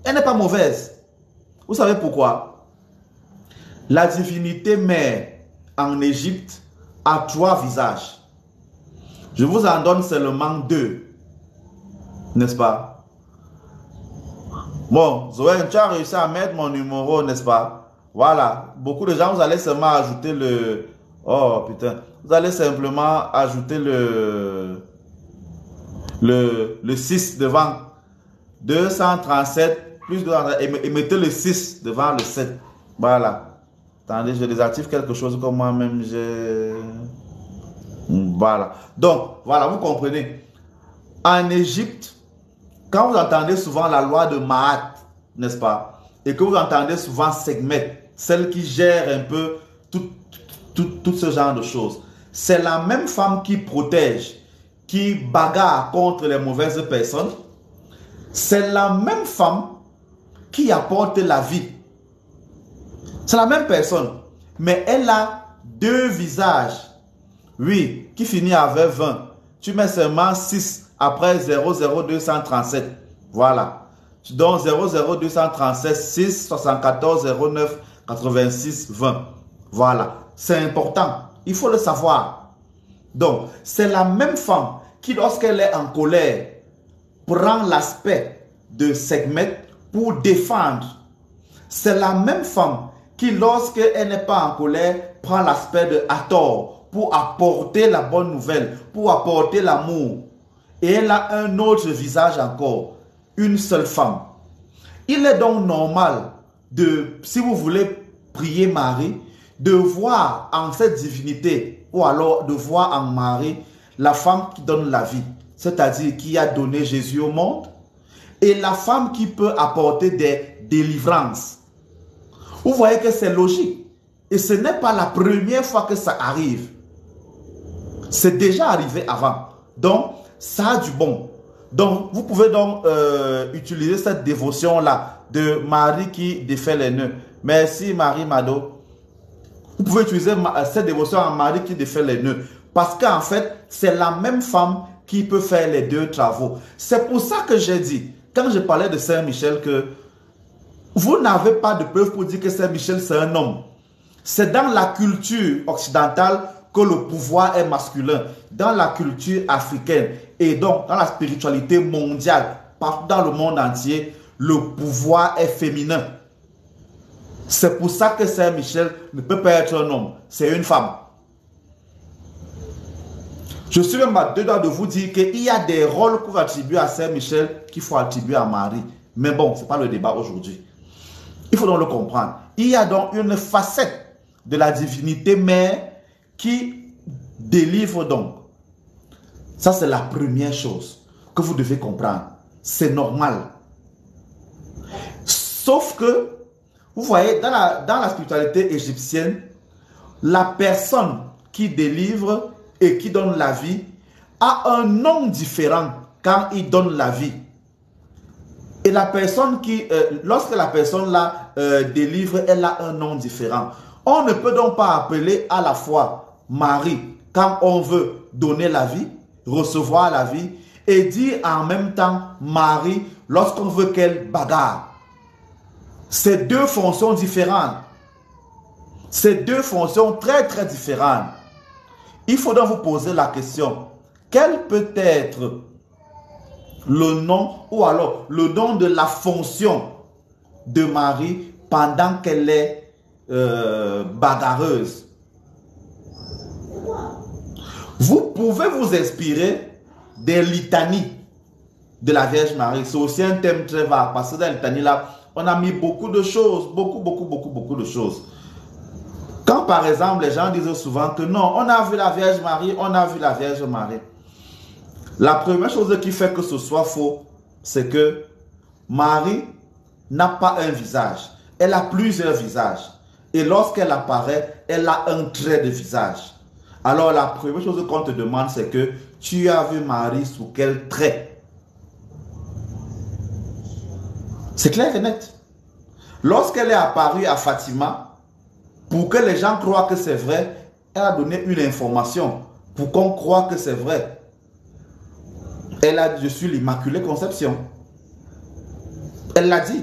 Elle n'est pas mauvaise. Vous savez pourquoi? La divinité mère en Égypte a 3 visages. Je vous en donne seulement 2. N'est-ce pas? Bon, Zoé, tu as réussi à mettre mon numéro, n'est-ce pas? Voilà. Beaucoup de gens, vous allez seulement ajouter le... Oh, putain. Vous allez simplement ajouter le 6 devant. 237 plus 237 et mettez le 6 devant le 7. Voilà. Attendez, je désactive quelque chose comme moi-même. Voilà. Donc, voilà, vous comprenez. En Égypte, quand vous entendez souvent la loi de Maat, n'est-ce pas? Et que vous entendez souvent Sekhmet, celle qui gère un peu tout ce genre de choses. C'est la même femme qui protège, qui bagarre contre les mauvaises personnes. C'est la même femme qui apporte la vie. C'est la même personne, mais elle a 2 visages. Oui, qui finit avec 20. Tu mets seulement 6 après 00237. Voilà. Tu donnes 00237 6 74 09 86 20. Voilà. C'est important. Il faut le savoir. Donc, c'est la même femme qui, lorsqu'elle est en colère, prend l'aspect de Sekhmet pour défendre. C'est la même femme qui, lorsqu'elle n'est pas en colère, prend l'aspect de Hathor pour apporter la bonne nouvelle, pour apporter l'amour. Et elle a un autre visage encore, une seule femme. Il est donc normal de, si vous voulez prier Marie, de voir en cette divinité, ou alors de voir en Marie la femme qui donne la vie, c'est-à-dire qui a donné Jésus au monde, et la femme qui peut apporter des délivrances. Vous voyez que c'est logique. Et ce n'est pas la première fois que ça arrive. C'est déjà arrivé avant. Donc, ça a du bon. Donc, vous pouvez donc utiliser cette dévotion-là de Marie qui défait les nœuds. Merci Marie Mado. Vous pouvez utiliser cette dévotion à Marie qui défait les nœuds. Parce qu'en fait, c'est la même femme qui peut faire les deux travaux. C'est pour ça que j'ai dit, quand je parlais de Saint Michel, que vous n'avez pas de preuve pour dire que Saint Michel c'est un homme. C'est dans la culture occidentale que le pouvoir est masculin. Dans la culture africaine et donc dans la spiritualité mondiale, partout dans le monde entier, le pouvoir est féminin. C'est pour ça que Saint Michel ne peut pas être un homme. C'est une femme. Je suis même à deux doigts de vous dire qu'il y a des rôles qu'on attribue à Saint Michel qu'il faut attribuer à Marie. Mais bon, ce n'est pas le débat aujourd'hui. Il faut donc le comprendre. Il y a donc une facette de la divinité mère qui délivre donc. Ça, c'est la première chose que vous devez comprendre. C'est normal. Sauf que, vous voyez, dans la spiritualité égyptienne, la personne qui délivre et qui donne la vie a un nom différent quand il donne la vie. Et la personne qui, lorsque la personne la délivre, elle a un nom différent. On ne peut donc pas appeler à la fois Marie quand on veut donner la vie, recevoir la vie, et dire en même temps Marie lorsqu'on veut qu'elle bagarre. C'est deux fonctions différentes. C'est deux fonctions très très différentes. Il faut donc vous poser la question, quel peut être le nom ou alors le nom de la fonction de Marie pendant qu'elle est bagarreuse? Vous pouvez vous inspirer des litanies de la Vierge Marie. C'est aussi un thème très vague parce que dans les litanies là, on a mis beaucoup de choses, beaucoup de choses. Quand par exemple les gens disent souvent que non, on a vu la Vierge Marie, on a vu la Vierge Marie. La première chose qui fait que ce soit faux, c'est que Marie n'a pas un visage. Elle a plusieurs visages. Et lorsqu'elle apparaît, elle a un trait de visage. Alors la première chose qu'on te demande, c'est que tu as vu Marie sous quel trait? C'est clair et net. Lorsqu'elle est apparue à Fatima, pour que les gens croient que c'est vrai, elle a donné une information pour qu'on croie que c'est vrai. Elle a dit, je suis l'Immaculée Conception. Elle l'a dit.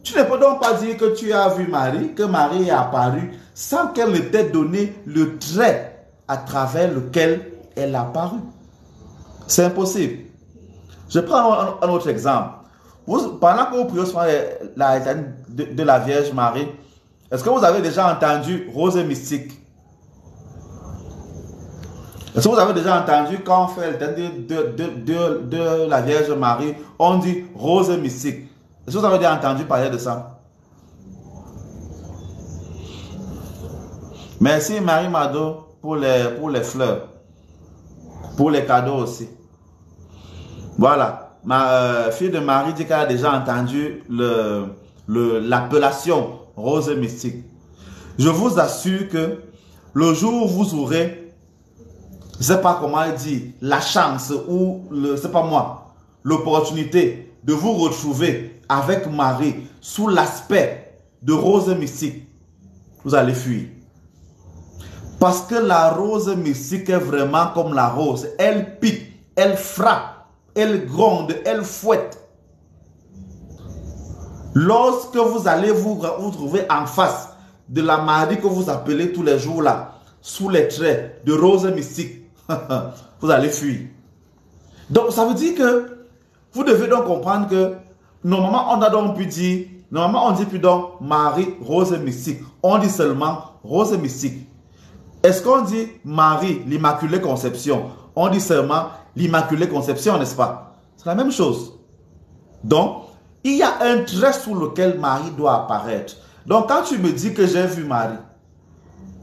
Tu ne peux donc pas dire que tu as vu Marie, que Marie est apparue, sans qu'elle ne t'ait donné le trait à travers lequel elle est apparue. C'est impossible. Je prends un autre exemple. Pendant que vous priez sur la de la Vierge Marie, est-ce que vous avez déjà entendu rose mystique? Est-ce que vous avez déjà entendu quand on fait de la Vierge Marie, on dit rose mystique? Est-ce que vous avez déjà entendu parler de ça? Merci Marie Mado pour les fleurs, pour les cadeaux aussi. Voilà, ma fille de Marie dit qu'elle a déjà entendu l'appellation rose mystique. Je vous assure que le jour où vous aurez, je ne sais pas comment elle dit, la chance ou, c'est pas moi, l'opportunité de vous retrouver avec Marie sous l'aspect de rose mystique, vous allez fuir. Parce que la rose mystique est vraiment comme la rose. Elle pique, elle frappe, elle gronde, elle fouette. Lorsque vous allez vous trouver en face de la Marie que vous appelez tous les jours là, sous les traits de rose mystique, vous allez fuir. Donc ça veut dire que vous devez donc comprendre que normalement on a donc pu dire, normalement on dit plus donc Marie rose mystique. On dit seulement rose mystique. Est-ce qu'on dit Marie, l'Immaculée Conception? On dit seulement l'Immaculée Conception, n'est-ce pas? C'est la même chose. Donc, il y a un trait sous lequel Marie doit apparaître. Donc, quand tu me dis que j'ai vu Marie,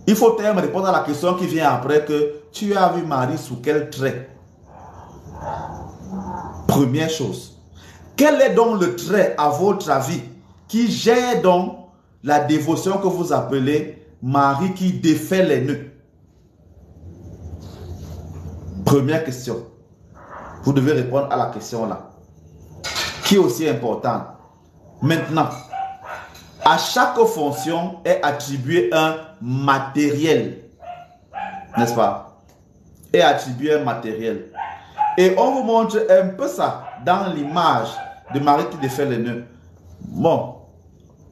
il faut me répondre à la question qui vient après, que tu as vu Marie sous quel trait? Première chose. Quel est donc le trait, à votre avis, qui gère donc la dévotion que vous appelez Marie qui défait les nœuds? Première question. Vous devez répondre à la question là, qui est aussi importante. Maintenant, à chaque fonction est attribué un matériel, n'est-ce pas? Est attribué un matériel. Et on vous montre un peu ça dans l'image de Marie qui défait les nœuds. Bon,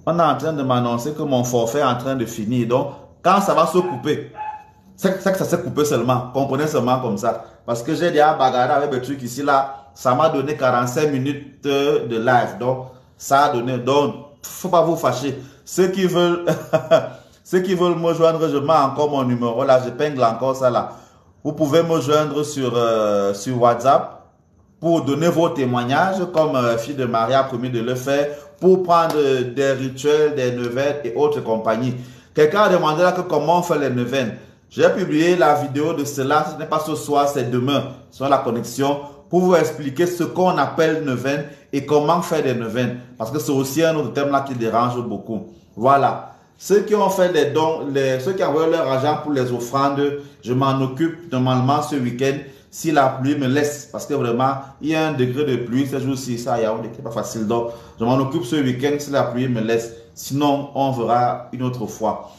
on est en train de m'annoncer que mon forfait est en train de finir. Donc, quand ça va se couper, c'est que ça s'est coupé seulement. Comprenez seulement comme ça. Parce que j'ai déjà bagarré avec des trucs ici, là. Ça m'a donné 45 minutes de live. Donc, ça a donné. Donc, faut pas vous fâcher. Ceux qui veulent, ceux qui veulent me joindre, je mets encore mon numéro là. Je peigne encore ça là. Vous pouvez me joindre sur WhatsApp pour donner vos témoignages, comme Fille de Marie a promis de le faire, pour prendre des rituels, des neuvaines et autres compagnies. Quelqu'un a demandé là que comment on fait les neuvaines. J'ai publié la vidéo de cela, ce n'est pas ce soir, c'est demain, sur la connexion, pour vous expliquer ce qu'on appelle neuvaine et comment faire des neuvaines. Parce que c'est aussi un autre thème là qui dérange beaucoup. Voilà. Ceux qui ont fait des dons, ceux qui ont envoyé leur argent pour les offrandes, je m'en occupe normalement ce week-end si la pluie me laisse. Parce que vraiment, il y a un degré de pluie ce jour-ci, ça, il y a un degré pas facile. Donc, je m'en occupe ce week-end si la pluie me laisse. Sinon, on verra une autre fois.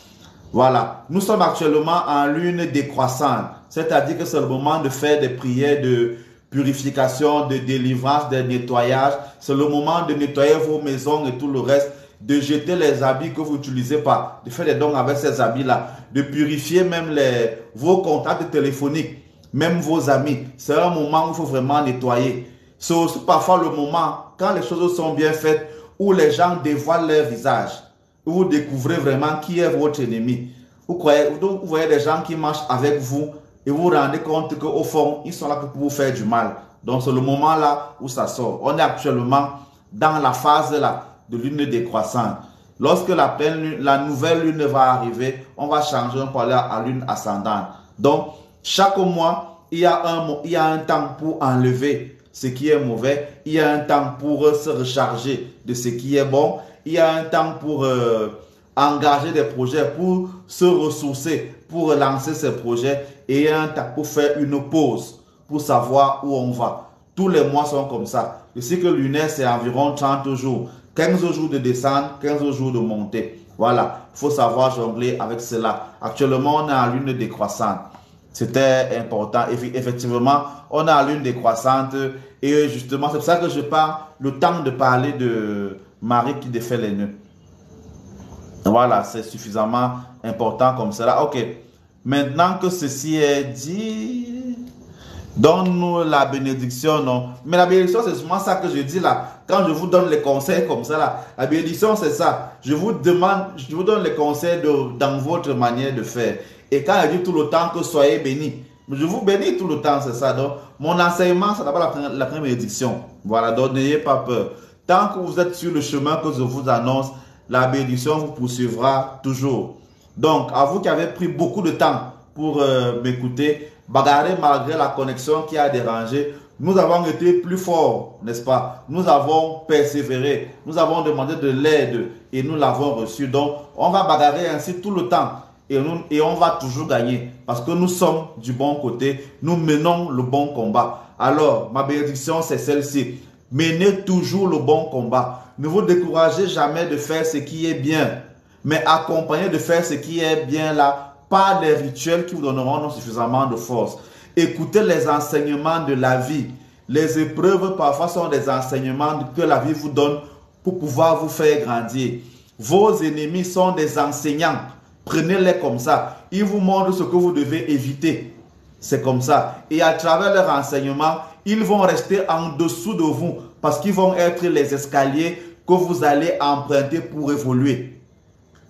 Voilà. Nous sommes actuellement en lune décroissante. C'est-à-dire que c'est le moment de faire des prières de purification, de délivrance, de nettoyage. C'est le moment de nettoyer vos maisons et tout le reste, de jeter les habits que vous n'utilisez pas, de faire des dons avec ces habits-là, de purifier même vos contacts téléphoniques, même vos amis. C'est un moment où il faut vraiment nettoyer. C'est aussi parfois le moment, quand les choses sont bien faites, où les gens dévoilent leur visage, où vous découvrez vraiment qui est votre ennemi. Vous voyez des gens qui marchent avec vous et vous vous rendez compte qu'au fond, ils sont là pour vous faire du mal. Donc c'est le moment là où ça sort. On est actuellement dans la phase là de lune décroissante. Lorsque la nouvelle lune va arriver, on va changer, on va aller à lune ascendante. Donc, chaque mois, il y a un temps pour enlever ce qui est mauvais. Il y a un temps pour se recharger de ce qui est bon. Il y a un temps pour engager des projets, pour se ressourcer, pour lancer ces projets. Et il y a un temps pour faire une pause, pour savoir où on va. Tous les mois sont comme ça. Le cycle lunaire, c'est environ 30 jours. 15 jours de descente, 15 jours de montée. Voilà, il faut savoir jongler avec cela. Actuellement, on est en lune décroissante. C'était important. Effectivement, on est en lune décroissante. Et justement, c'est pour ça que je parle le temps de parler de Marie qui défait les nœuds. Voilà, c'est suffisamment important comme cela. Ok, maintenant que ceci est dit... Donne-nous la bénédiction, non? Mais la bénédiction, c'est souvent ça que je dis là. Quand je vous donne les conseils comme ça là, la bénédiction, c'est ça. Je vous donne les conseils dans votre manière de faire. Et quand je dis tout le temps que soyez bénis, je vous bénis tout le temps, c'est ça. Donc, mon enseignement, c'est d'abord la première bénédiction. Voilà, donc n'ayez pas peur. Tant que vous êtes sur le chemin que je vous annonce, la bénédiction vous poursuivra toujours. Donc, à vous qui avez pris beaucoup de temps pour m'écouter, bagarrer malgré la connexion qui a dérangé, nous avons été plus forts, n'est-ce pas? Nous avons persévéré, nous avons demandé de l'aide et nous l'avons reçu. Donc, on va bagarrer ainsi tout le temps et on va toujours gagner parce que nous sommes du bon côté, nous menons le bon combat. Alors, ma bénédiction, c'est celle-ci. Menez toujours le bon combat. Ne vous découragez jamais de faire ce qui est bien, mais accompagnez de faire ce qui est bien là, par des rituels qui vous donneront non suffisamment de force. Écoutez les enseignements de la vie. Les épreuves parfois sont des enseignements que la vie vous donne pour pouvoir vous faire grandir. Vos ennemis sont des enseignants. Prenez-les comme ça. Ils vous montrent ce que vous devez éviter. C'est comme ça. Et à travers leurs enseignements, ils vont rester en dessous de vous parce qu'ils vont être les escaliers que vous allez emprunter pour évoluer.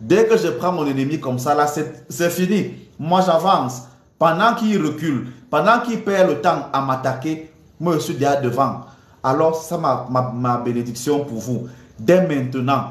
Dès que je prends mon ennemi comme ça, là, c'est fini. Moi, j'avance. Pendant qu'il recule, pendant qu'il perd le temps à m'attaquer, moi, je suis déjà devant. Alors, c'est ma bénédiction pour vous. Dès maintenant,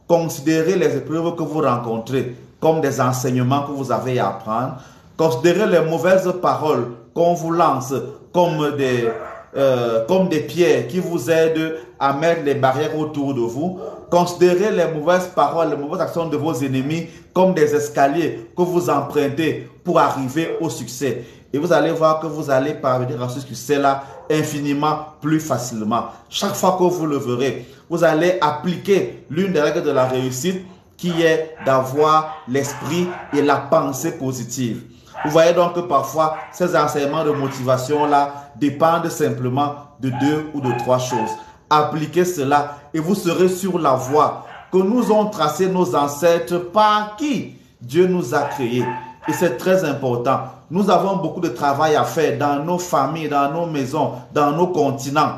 considérez les épreuves que vous rencontrez comme des enseignements que vous avez à apprendre. Considérez les mauvaises paroles qu'on vous lance comme des pierres qui vous aident à mettre les barrières autour de vous. Considérez les mauvaises paroles, les mauvaises actions de vos ennemis comme des escaliers que vous empruntez pour arriver au succès. Et vous allez voir que vous allez parvenir à ce succès-là infiniment plus facilement. Chaque fois que vous le verrez, vous allez appliquer l'une des règles de la réussite qui est d'avoir l'esprit et la pensée positive. Vous voyez donc que parfois, ces enseignements de motivation-là dépendent simplement de 2 ou de 3 choses. Appliquez cela et vous serez sur la voie que nous ont tracé nos ancêtres par qui Dieu nous a créés. Et c'est très important. Nous avons beaucoup de travail à faire dans nos familles, dans nos maisons, dans nos continents.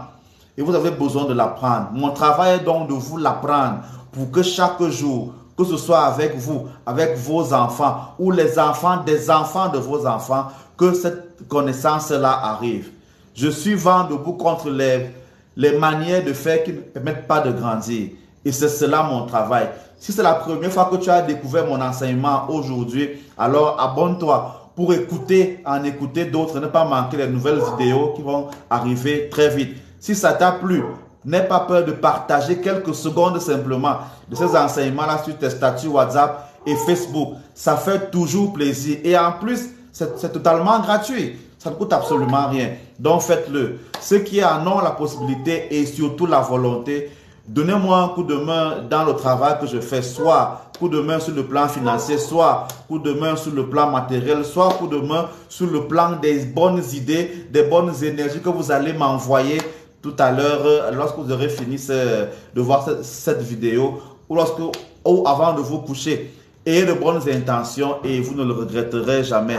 Et vous avez besoin de l'apprendre. Mon travail est donc de vous l'apprendre pour que chaque jour, que ce soit avec vous, avec vos enfants ou les enfants des enfants de vos enfants, que cette connaissance-là arrive. Je suis vent debout contre les manières de faire qui ne permettent pas de grandir. Et c'est cela mon travail. Si c'est la première fois que tu as découvert mon enseignement aujourd'hui, alors abonne-toi pour en écouter d'autres, ne pas manquer les nouvelles vidéos qui vont arriver très vite. Si ça t'a plu, n'aie pas peur de partager quelques secondes simplement de ces enseignements-là sur tes statuts WhatsApp et Facebook. Ça fait toujours plaisir. Et en plus, c'est totalement gratuit. Ça ne coûte absolument rien. Donc faites-le. Ceux qui en ont la possibilité et surtout la volonté, donnez-moi un coup de main dans le travail que je fais, soit coup de main sur le plan financier, soit coup de main sur le plan matériel, soit coup de main sur le plan des bonnes idées, des bonnes énergies que vous allez m'envoyer tout à l'heure lorsque vous aurez fini de voir cette vidéo ou avant de vous coucher. Ayez de bonnes intentions et vous ne le regretterez jamais.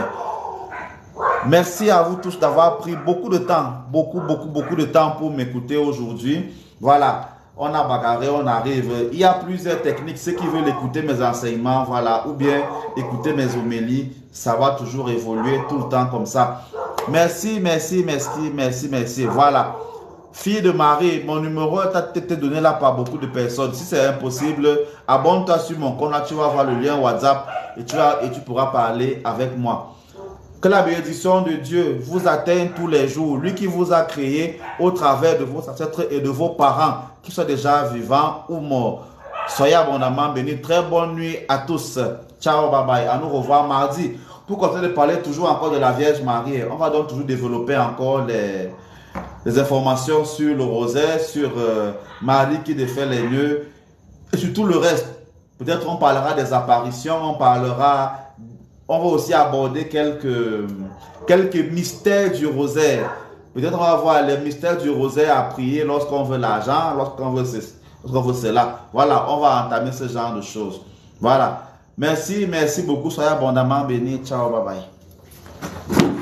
Merci à vous tous d'avoir pris beaucoup de temps, beaucoup de temps pour m'écouter aujourd'hui. Voilà. On a bagarré, on arrive. Il y a plusieurs techniques. Ceux qui veulent écouter mes enseignements, voilà, ou bien écouter mes homélies, ça va toujours évoluer tout le temps comme ça. Merci. Voilà. Fille de Marie, mon numéro t'a été donné là par beaucoup de personnes. Si c'est impossible, abonne-toi sur mon compte. Là, tu vas voir le lien WhatsApp et tu pourras parler avec moi. Que la bénédiction de Dieu vous atteigne tous les jours. Lui qui vous a créé au travers de vos ancêtres et de vos parents, qui sont déjà vivants ou morts. Soyez abondamment bénis. Très bonne nuit à tous. Ciao, bye bye. À nous revoir mardi. Pour continuer de parler toujours encore de la Vierge Marie, on va donc toujours développer encore les informations sur le rosaire, sur Marie qui défait les nœuds et sur tout le reste. Peut-être on parlera des apparitions, on va aussi aborder quelques mystères du rosaire. Peut-être on va voir les mystères du rosaire à prier lorsqu'on veut l'argent, lorsqu'on veut cela. Voilà, on va entamer ce genre de choses. Voilà. Merci beaucoup. Soyez abondamment bénis. Ciao, bye bye.